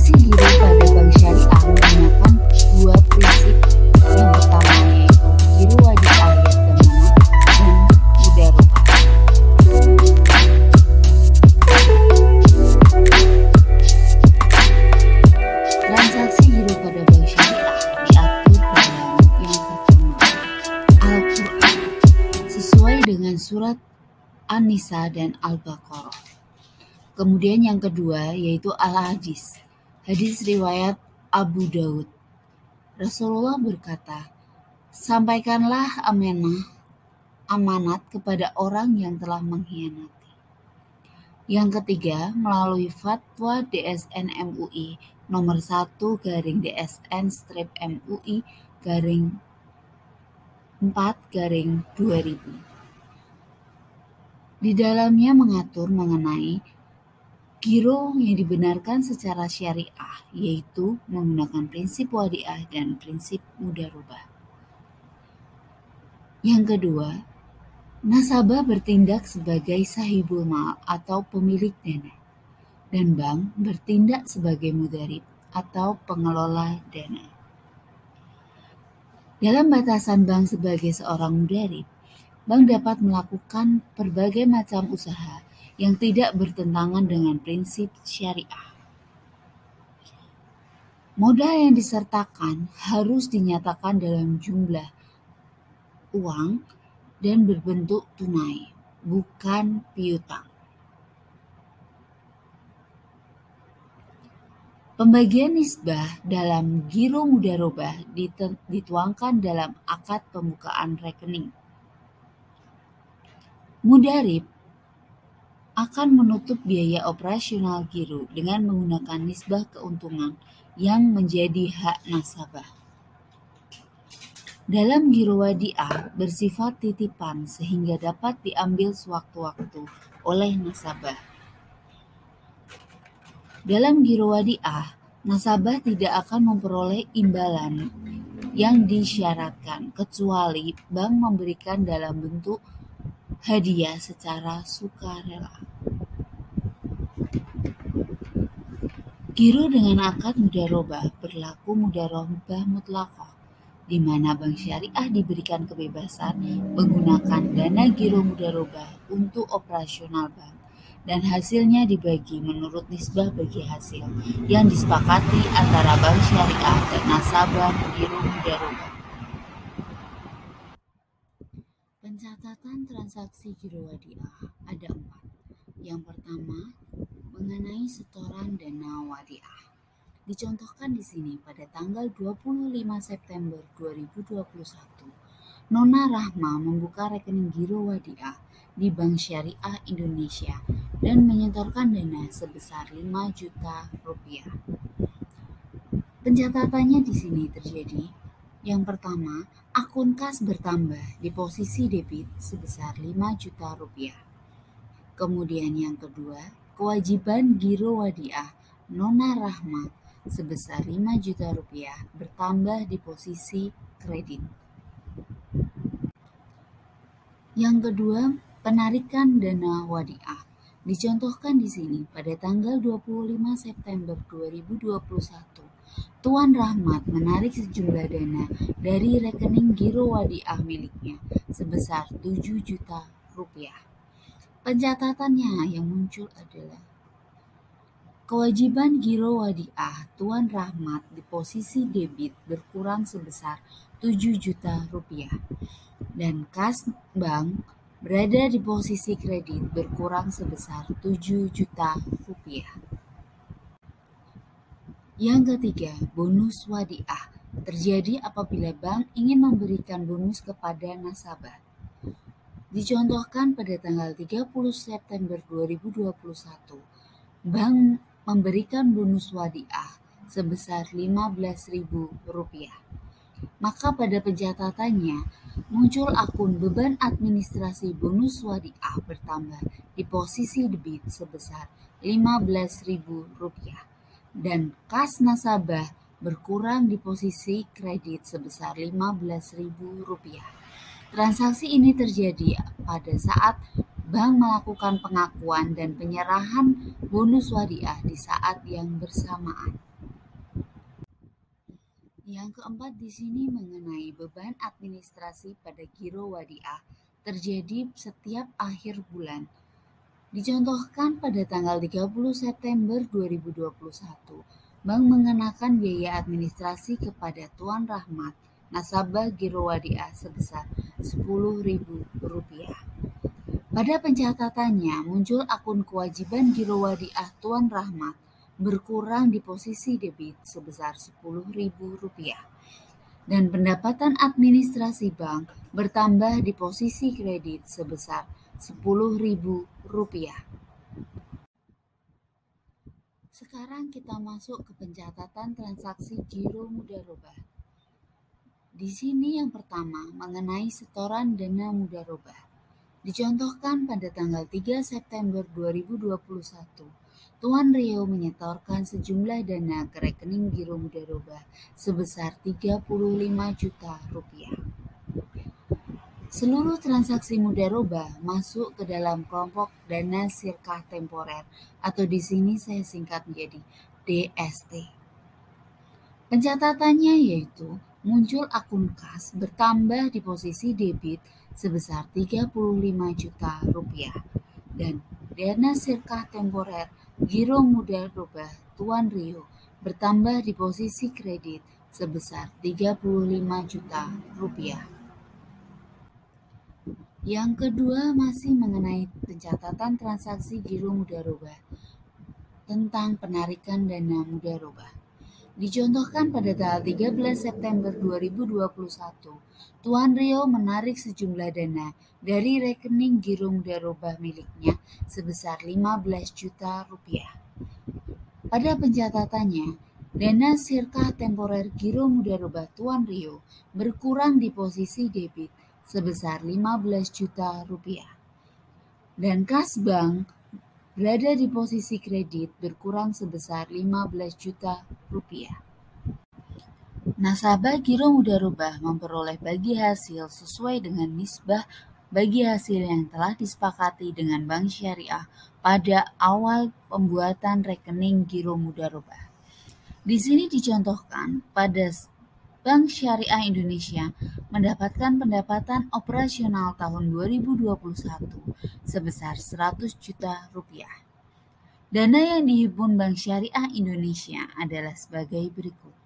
Transaksi giro pada bank syariah menggunakan dua prinsip. Yang pertama yaitu giro wajib akhir temuan dan mudarobah. Transaksi giro pada bank syariah diatur dalam yang pertama Al-Quran sesuai dengan surat An-Nisa dan Al-Baqarah. Kemudian yang kedua yaitu Al-Hadis, hadis riwayat Abu Daud. Rasulullah berkata, sampaikanlah amanat kepada orang yang telah mengkhianati. Yang ketiga melalui fatwa DSN MUI nomor 1-DSN-MUI-4-2000. Di dalamnya mengatur mengenai giro yang dibenarkan secara syariah, yaitu menggunakan prinsip wadiah dan prinsip mudarobah. Yang kedua, nasabah bertindak sebagai sahibul mal atau pemilik dana, dan bank bertindak sebagai mudarib atau pengelola dana. Dalam batasan bank sebagai seorang mudarib, bank dapat melakukan berbagai macam usaha yang tidak bertentangan dengan prinsip syariah. Modal yang disertakan harus dinyatakan dalam jumlah uang dan berbentuk tunai, bukan piutang. Pembagian nisbah dalam giro mudarobah dituangkan dalam akad pembukaan rekening. Mudarib akan menutup biaya operasional giro dengan menggunakan nisbah keuntungan yang menjadi hak nasabah. Dalam giro wadiah bersifat titipan sehingga dapat diambil sewaktu-waktu oleh nasabah. Dalam giro wadiah, nasabah tidak akan memperoleh imbalan yang disyaratkan kecuali bank memberikan dalam bentuk hadiah secara sukarela. Giro dengan akad mudarobah berlaku mudarobah mutlaqah, di mana bank syariah diberikan kebebasan menggunakan dana giro mudarobah untuk operasional bank, dan hasilnya dibagi menurut nisbah bagi hasil yang disepakati antara bank syariah dan nasabah giro mudarobah. Pencatatan transaksi giro wadiah ada 4. Yang pertama, mengenai setoran dana wadiah. Dicontohkan di sini pada tanggal 25 September 2021, Nona Rahma membuka rekening giro wadiah di Bank Syariah Indonesia dan menyetorkan dana sebesar 5 juta rupiah. Pencatatannya di sini terjadi. Yang pertama, akun kas bertambah di posisi debit sebesar 5 juta rupiah. Kemudian yang kedua, kewajiban giro wadiah Nona Rahma sebesar 5 juta rupiah bertambah di posisi kredit. Yang kedua, penarikan dana wadiah. Dicontohkan di sini pada tanggal 25 September 2021. Tuan Rahmat menarik sejumlah dana dari rekening giro wadiah miliknya sebesar 7 juta rupiah. Pencatatannya yang muncul adalah kewajiban giro wadiah Tuan Rahmat di posisi debit berkurang sebesar 7 juta rupiah dan kas bank berada di posisi kredit berkurang sebesar 7 juta rupiah. Yang ketiga, bonus wadiah terjadi apabila bank ingin memberikan bonus kepada nasabah. Dicontohkan pada tanggal 30 September 2021, bank memberikan bonus wadiah sebesar Rp15.000. Maka pada pencatatannya muncul akun beban administrasi bonus wadiah bertambah di posisi debit sebesar Rp15.000 dan kas nasabah berkurang di posisi kredit sebesar Rp15.000. Transaksi ini terjadi pada saat bank melakukan pengakuan dan penyerahan bonus wadiah di saat yang bersamaan. Yang keempat di sini mengenai beban administrasi pada giro wadiah terjadi setiap akhir bulan. Dicontohkan pada tanggal 30 September 2021, Bank mengenakan biaya administrasi kepada Tuan Rahmat nasabah giro wadiah sebesar Rp10.000. Pada pencatatannya muncul akun kewajiban giro wadiah Tuan Rahmat berkurang di posisi debit sebesar Rp10.000 dan pendapatan administrasi bank bertambah di posisi kredit sebesar Rp10.000. Sekarang kita masuk ke pencatatan transaksi giro mudharabah. Di sini yang pertama mengenai setoran dana mudharabah. Dicontohkan pada tanggal 3 September 2021, Tuan Rio menyetorkan sejumlah dana ke rekening giro mudharabah sebesar Rp35 juta. Seluruh transaksi mudharabah masuk ke dalam kelompok dana sirkah temporer atau di sini saya singkat menjadi DST. Pencatatannya yaitu muncul akun kas bertambah di posisi debit sebesar Rp35 juta dan dana sirkah temporer giro mudharabah Tuan Rio bertambah di posisi kredit sebesar Rp35 juta. Yang kedua masih mengenai pencatatan transaksi giro mudharabah tentang penarikan dana mudharabah. Dicontohkan pada tanggal 13 September 2021, Tuan Rio menarik sejumlah dana dari rekening giro mudharabah miliknya sebesar Rp15 juta. Pada pencatatannya, dana sirkah temporer giro mudharabah Tuan Rio berkurang di posisi debit sebesar Rp15 juta dan kas bank berada di posisi kredit berkurang sebesar Rp15 juta. Nasabah giro mudharabah memperoleh bagi hasil sesuai dengan nisbah bagi hasil yang telah disepakati dengan Bank Syariah pada awal pembuatan rekening giro mudharabah. Di sini dicontohkan pada Bank Syariah Indonesia mendapatkan pendapatan operasional tahun 2021 sebesar Rp100 juta. Dana yang dihimpun Bank Syariah Indonesia adalah sebagai berikut.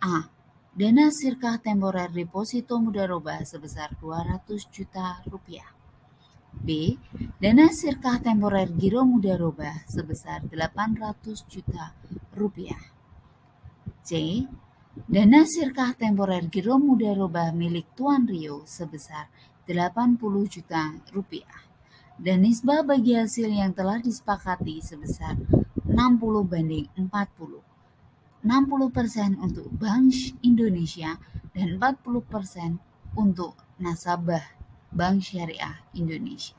A. Dana sirkah temporer deposito mudharabah sebesar Rp200 juta. B. Dana sirkah temporer giro mudharabah sebesar Rp800 juta. C. Dana sirkah temporer giro mudharabah milik Tuan Rio sebesar Rp80 juta dan nisbah bagi hasil yang telah disepakati sebesar 60/40. 60% untuk Bank Indonesia dan 40% untuk nasabah Bank Syariah Indonesia.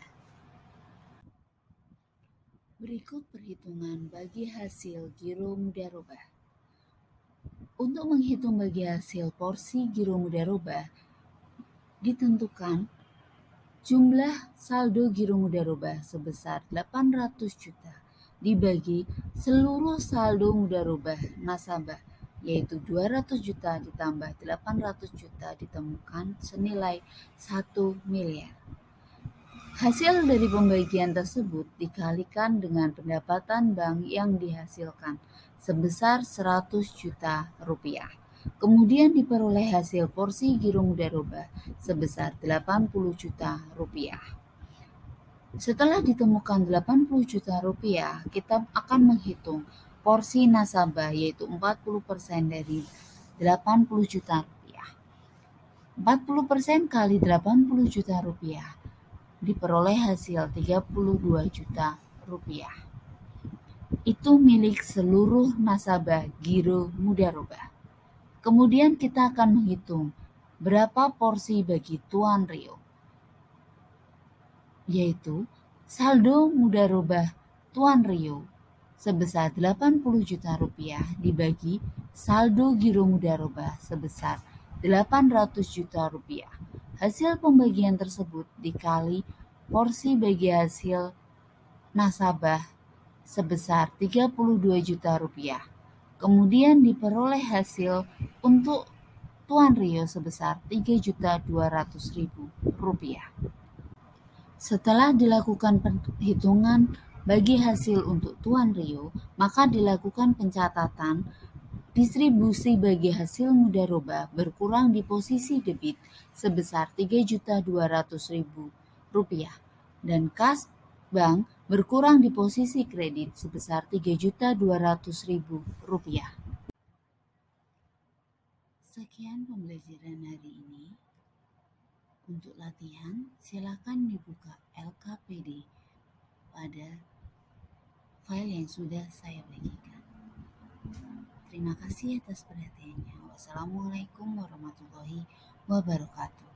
Berikut perhitungan bagi hasil giro mudharabah. Untuk menghitung bagi hasil porsi giro mudharabah, ditentukan jumlah saldo giro mudharabah sebesar Rp800 juta dibagi seluruh saldo mudharabah nasabah, yaitu Rp200 juta ditambah Rp800 juta ditemukan senilai Rp1 miliar. Hasil dari pembagian tersebut dikalikan dengan pendapatan bank yang dihasilkan sebesar Rp100 juta. Kemudian diperoleh hasil porsi giro mudharabah sebesar Rp80 juta. Setelah ditemukan Rp80 juta, kita akan menghitung porsi nasabah yaitu 40% dari Rp80 juta. 40% kali Rp80 juta diperoleh hasil Rp32 juta. Itu milik seluruh nasabah giro mudharabah. Kemudian kita akan menghitung berapa porsi bagi Tuan Rio, yaitu saldo mudharabah Tuan Rio sebesar Rp80 juta dibagi saldo giro mudharabah sebesar Rp800 juta. Hasil pembagian tersebut dikali porsi bagi hasil nasabah sebesar Rp32 juta. Kemudian diperoleh hasil untuk Tuan Rio sebesar Rp3.200.000. Setelah dilakukan perhitungan bagi hasil untuk Tuan Rio, maka dilakukan pencatatan distribusi bagi hasil mudharabah berkurang di posisi debit sebesar Rp3.200.000 dan kas bank berkurang di posisi kredit sebesar Rp3.200.000. Sekian pembelajaran hari ini. Untuk latihan, silakan dibuka LKPD pada file yang sudah saya bagikan. Terima kasih atas perhatiannya. Wassalamualaikum warahmatullahi wabarakatuh.